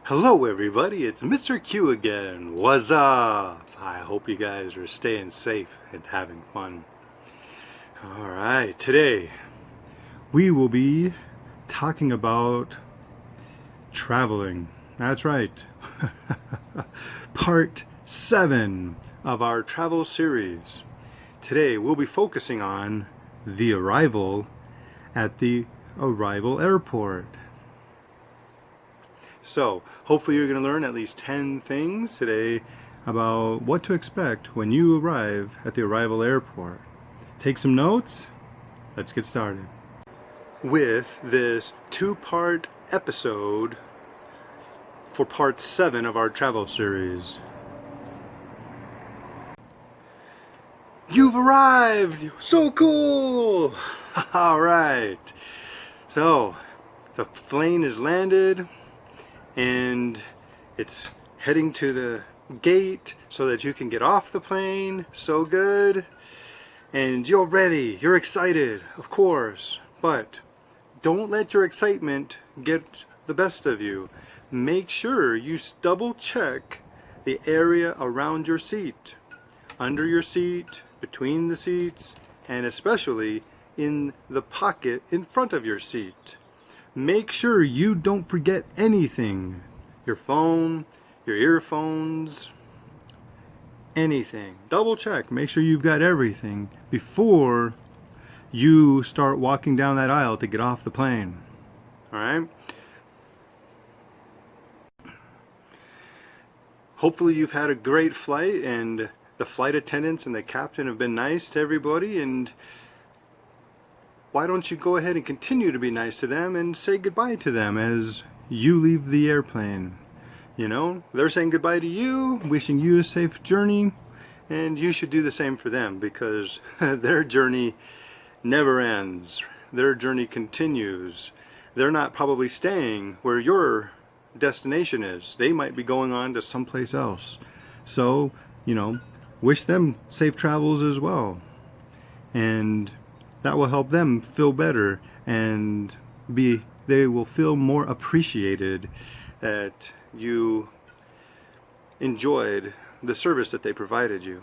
Hello everybody, it's Mr. Q again. What's up? I hope you guys are staying safe and having fun. Alright, today we will be talking about traveling. That's right. Part 7 of our travel series. Today we'll be focusing on the arrival at the arrival airport. So, hopefully you're going to learn at least 10 things today about what to expect when you arrive at the arrival airport. Take some notes. Let's get started. With this 2-part episode for part 7 of our travel series. You've arrived! So cool! Alright. So, the plane is landed. And it's heading to the gate so that you can get off the plane. So good. And you're ready. You're excited, of course. But don't let your excitement get the best of you. Make sure you double check the area around your seat, under your seat, between the seats, and especially in the pocket in front of your seat. Make sure you don't forget anything. Your phone, your earphones, anything. Double check. Make sure you've got everything before you start walking down that aisle to get off the plane. Alright? Hopefully you've had a great flight and the flight attendants and the captain have been nice to everybody, and why don't you go ahead and continue to be nice to them and say goodbye to them as you leave the airplane. You know, they're saying goodbye to you, wishing you a safe journey, and you should do the same for them because their journey never ends. Their journey continues. They're not probably staying where your destination is. They might be going on to someplace else. So, you know, wish them safe travels as well. And that will help them feel better, and they will feel more appreciated that you enjoyed the service that they provided you.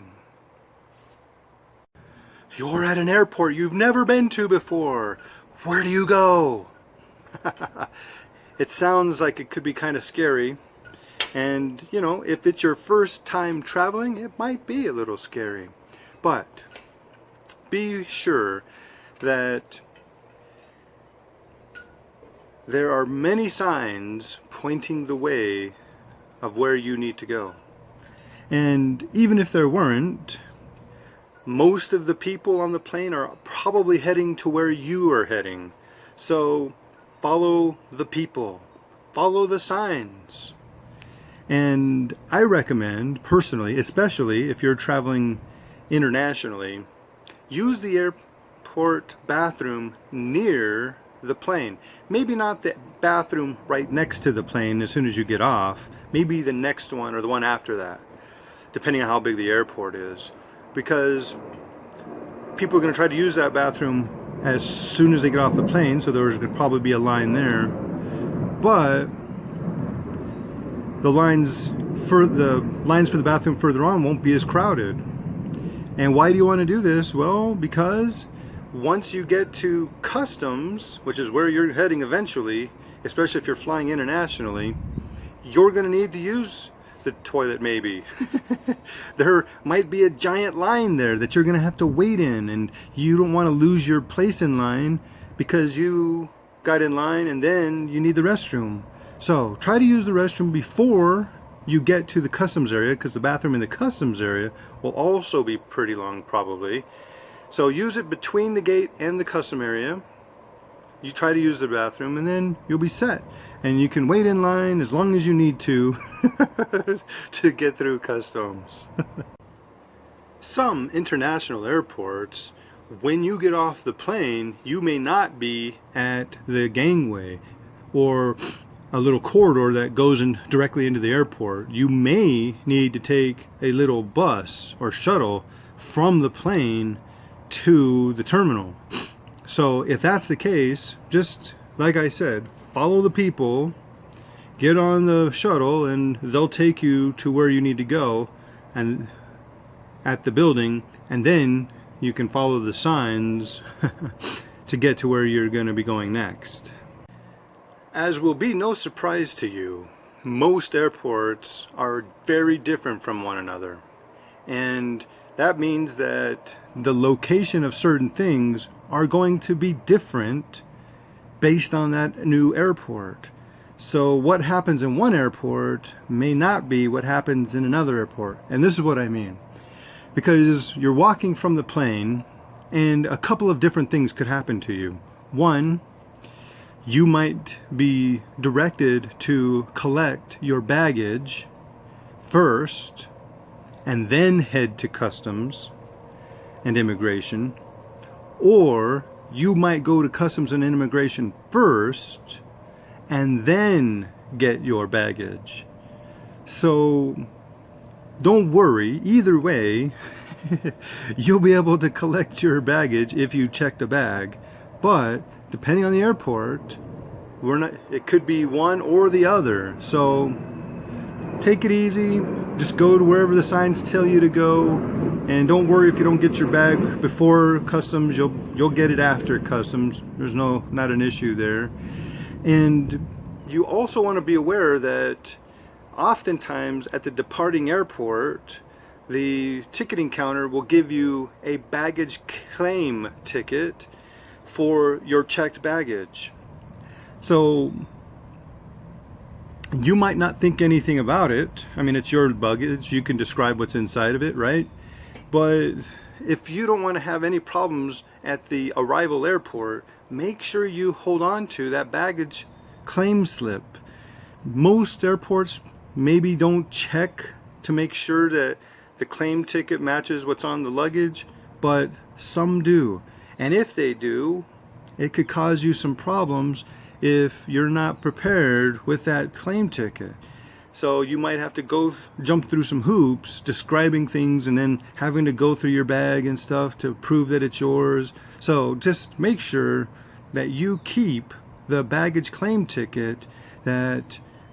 You're at an airport you've never been to before. Where do you go? It sounds like it could be kind of scary, and you know, if it's your first time traveling, it might be a little scary, but be sure that there are many signs pointing the way of where you need to go. And even if there weren't, most of the people on the plane are probably heading to where you are heading. So follow the people, follow the signs. And I recommend, personally, especially if you're traveling internationally, use the airport bathroom near the plane. Maybe not the bathroom right next to the plane as soon as you get off. Maybe the next one or the one after that, depending on how big the airport is. Because people are going to try to use that bathroom as soon as they get off the plane, so there's going to probably be a line there. But the lines for the bathroom further on won't be as crowded. And why do you want to do this? Well, because once you get to customs, which is where you're heading eventually, especially if you're flying internationally, you're going to need to use the toilet maybe. There might be a giant line there that you're going to have to wait in, and you don't want to lose your place in line because you got in line and then you need the restroom. So try to use the restroom before you get to the customs area, because the bathroom in the customs area will also be pretty long probably. So use it between the gate and the custom area. You try to use the bathroom and then you'll be set. And you can wait in line as long as you need to to get through customs. Some international airports, when you get off the plane, you may not be at the gangway or a little corridor that goes in directly into the airport. You may need to take a little bus or shuttle from the plane to the terminal. So if that's the case, just like I said, follow the people get on the shuttle and they'll take you to where you need to go and at the building, and then you can follow the signs to get to where you're going to be going next. As will be no surprise to you, most airports are very different from one another, and that means that the location of certain things are going to be different based on that new airport. So what happens in one airport may not be what happens in another airport. And this is what I mean. Because you're walking from the plane and a couple of different things could happen to you. One, you might be directed to collect your baggage first and then head to customs and immigration. Or you might go to customs and immigration first and then get your baggage. So don't worry, either way you'll be able to collect your baggage if you checked a bag. But depending on the airport, it could be one or the other. So take it easy, just go to wherever the signs tell you to go, and don't worry if you don't get your bag before customs. You'll get it after customs. There's not an issue there. And you also want to be aware that oftentimes at the departing airport, the ticketing counter will give you a baggage claim ticket for your checked baggage. So you might not think anything about it. I mean, it's your luggage. You can describe what's inside of it, right? But if you don't want to have any problems at the arrival airport, make sure you hold on to that baggage claim slip. Most airports maybe don't check to make sure that the claim ticket matches what's on the luggage, but some do. And if they do, it could cause you some problems if you're not prepared with that claim ticket. So you might have to jump through some hoops describing things and then having to go through your bag and stuff to prove that it's yours. So just make sure that you keep the baggage claim ticket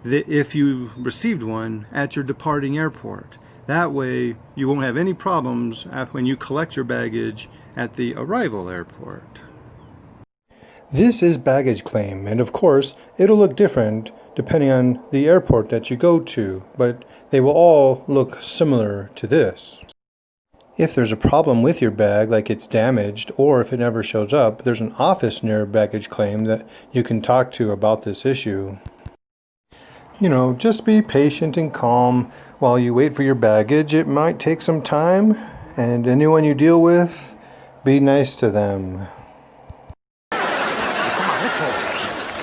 if you received one at your departing airport. That way you won't have any problems when you collect your baggage at the arrival airport. This is baggage claim, and of course it'll look different depending on the airport that you go to, but they will all look similar to this. If there's a problem with your bag, like it's damaged, or if it never shows up, there's an office near baggage claim that you can talk to about this issue. You know, just be patient and calm while you wait for your baggage. It might take some time, and anyone you deal with, be nice to them.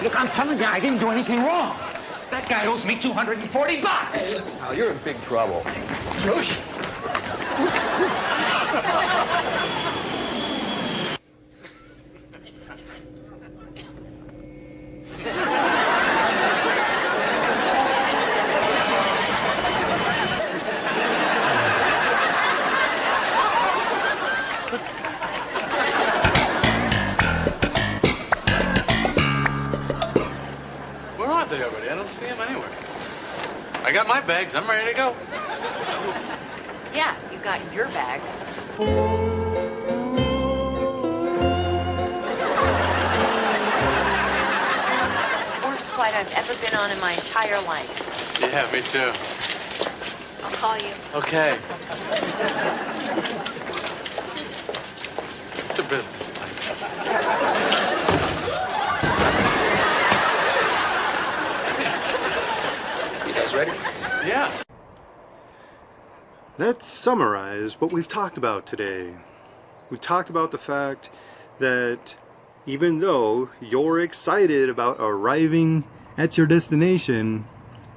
Look, I'm telling you, I didn't do anything wrong. That guy owes me $240. Hey, listen, pal, you're in big trouble. Where are they already? I don't see them anywhere. I got my bags. I'm ready to go. Yeah, you got your bags. It's the worst flight I've ever been on in my entire life. Yeah, me too. I'll call you. Okay. It's a business thing. You guys ready? Yeah. Let's summarize what we've talked about today. We talked about the fact that even though you're excited about arriving at your destination,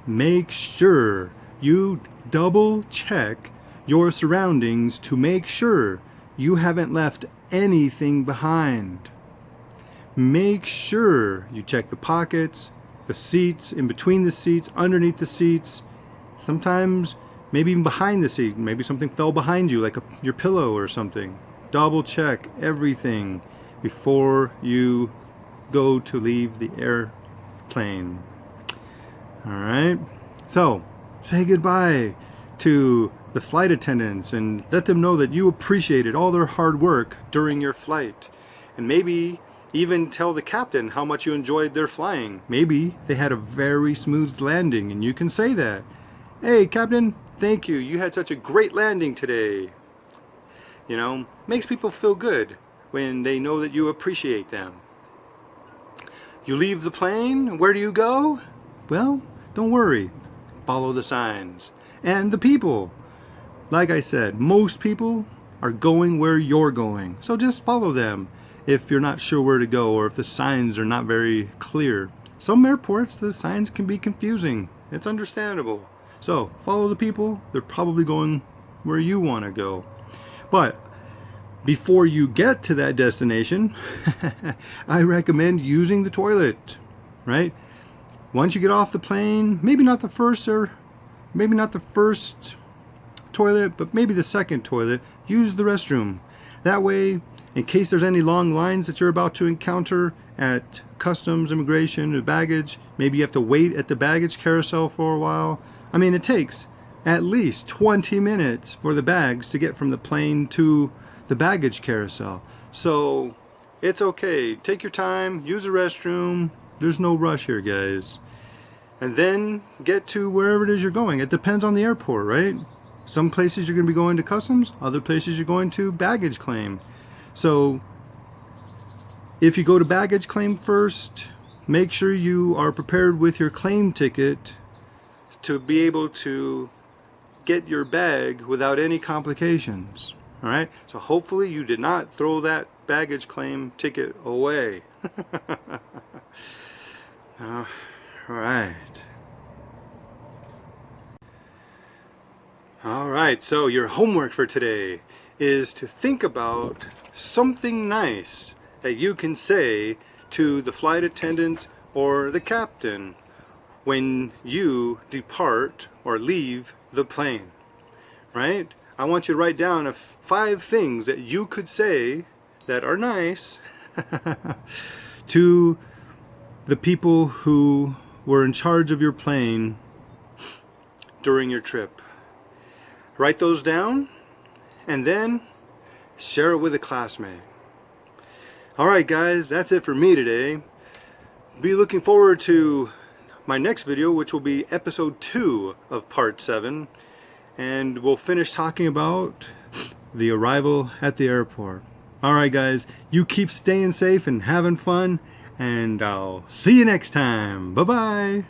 make sure you double check your surroundings to make sure you haven't left anything behind. Make sure you check the pockets, the seats, in between the seats, underneath the seats, sometimes maybe even behind the seat. Maybe something fell behind you, like your pillow or something. Double check everything before you go to leave the airplane. All right. So say goodbye to the flight attendants and let them know that you appreciated all their hard work during your flight. And maybe even tell the captain how much you enjoyed their flying. Maybe they had a very smooth landing and you can say that. Hey, Captain, thank you. You had such a great landing today. You know, makes people feel good when they know that you appreciate them. You leave the plane, where do you go? Well, don't worry. Follow the signs. And the people. Like I said, most people are going where you're going. So just follow them if you're not sure where to go or if the signs are not very clear. Some airports, the signs can be confusing. It's understandable. So follow the people. They're probably going where you want to go. But before you get to that destination, I recommend using the toilet, right? Once you get off the plane, maybe not the first toilet, but maybe the second toilet, use the restroom. That way, in case there's any long lines that you're about to encounter at customs, immigration, or baggage, maybe you have to wait at the baggage carousel for a while. I mean, it takes at least 20 minutes for the bags to get from the plane to the baggage carousel. So it's okay. Take your time, use the restroom. There's no rush here, guys. And then get to wherever it is you're going. It depends on the airport, right? Some places you're going to be going to customs, other places you're going to baggage claim. So if you go to baggage claim first, make sure you are prepared with your claim ticket to be able to get your bag without any complications. All right, so hopefully you did not throw that baggage claim ticket away. All right. All right, so your homework for today is to think about something nice that you can say to the flight attendant or the captain when you depart or leave the plane, right? I want you to write down 5 things that you could say that are nice to the people who were in charge of your plane during your trip. Write those down and then share it with a classmate. Alright guys, that's it for me today. Be looking forward to my next video, which will be episode 2 of part 7. And we'll finish talking about the arrival at the airport. Alright guys, you keep staying safe and having fun, and I'll see you next time. Bye bye.